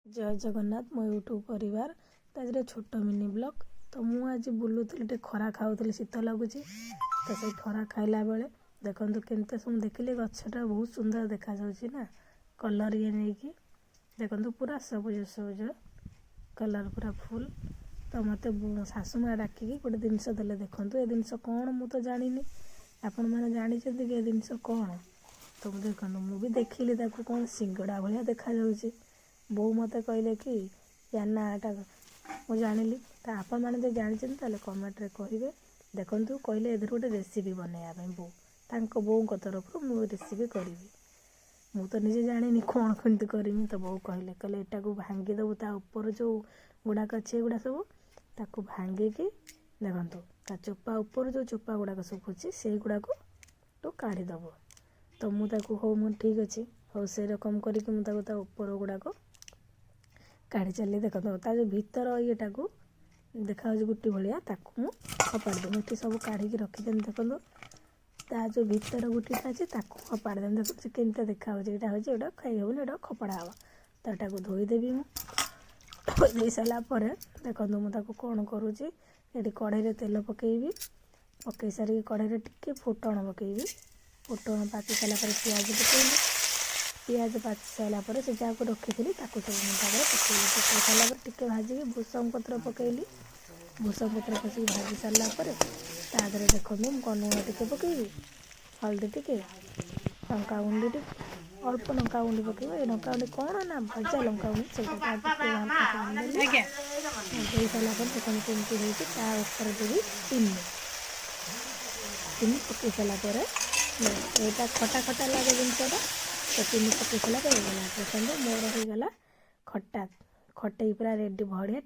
जय जगन्नाथ मो यूट्यूब परिवार ताजरे छोट मिनी ब्लॉग। तो मु आज बुलूली खरा खाऊली शीत लगुच तो से खरा खाइला बेले देखो केमते सब देखिले गछटा बहुत सुंदर देखा जाउछि ना कलर ये नहीं कि देखो पूरा सबुज सबुज कलर पूरा फुल। तो मत शाशु माँ डाक गोटे जिनस देले देखो ए जिनस कौन मु तो जानी आपण मैंने जानी कि जिनस कौन। तो देखो मु भी देखिली कौन सिंगड़ा भाया देखा जाउछि। बो मत कहले कि या नाटा मुझे जानिली तो आपण मैंने जो जानते कमेंट रे कहे देखु कहले ए गोटे रेसिपी बनवाई बो तांको बो तरफ मु रेसिपी करी मु तो निजे जानी कौन कमी करमी। तो बो कहले कहले एटा को भांगी दबु ता ऊपर जो गुड़ाक अच्छे गुड़ा सब ताकू भांगिकी देखु ता चोपा ऊपर जो चोपा गुड़ाक सब अच्छे से गुड़ाक तो काढ़ीदब। तो मुझे हो मु ठीक अच्छे हो से रकम करके मुझे ऊपर गुड़ाक काढ़ी चली देखो जो भीतर येटा को देखा गुटी भाया ताकू मु खपाड़ी दे सब काढ़ी रखीदेमी। देखो ता जो भीतर गुटीटा अच्छे ताकू खपाड़ी देमी। देखो केमती देखा यहाँ खाई हेबनी एटा खपड़ा हम तो यहाँ को धोईदेवी मुझे सारापर देखो मुझे कौन करुँची ये कढ़ई तेल पकेबी पकई सारी कढ़ई टिके फुटण पकेबी फुटण पाति सारापर पियाज पकेबी पियाज पाचि सारापर से जहाँ को रखी थी सब पकई सारापर टिके भाजिकी भूसंग पत्र पकईली भूसंग पत्र पकई भाजी सारापर तादे देखो लुण टिके पकईबी हल्दी टिके लंका गुंडी टिके अल्प लंका गुंडी पकईब ये लंका गुंडी कौन ना भजा लंका गुंडी से सारापर देखो केमती होपर देवी चीनी पकई सारापर यहाँ खटा खटा लगे जिनसा तो चीनी पकई सारापर देखो मोर होगला खटा खटई पूरा रेडी बढ़िया।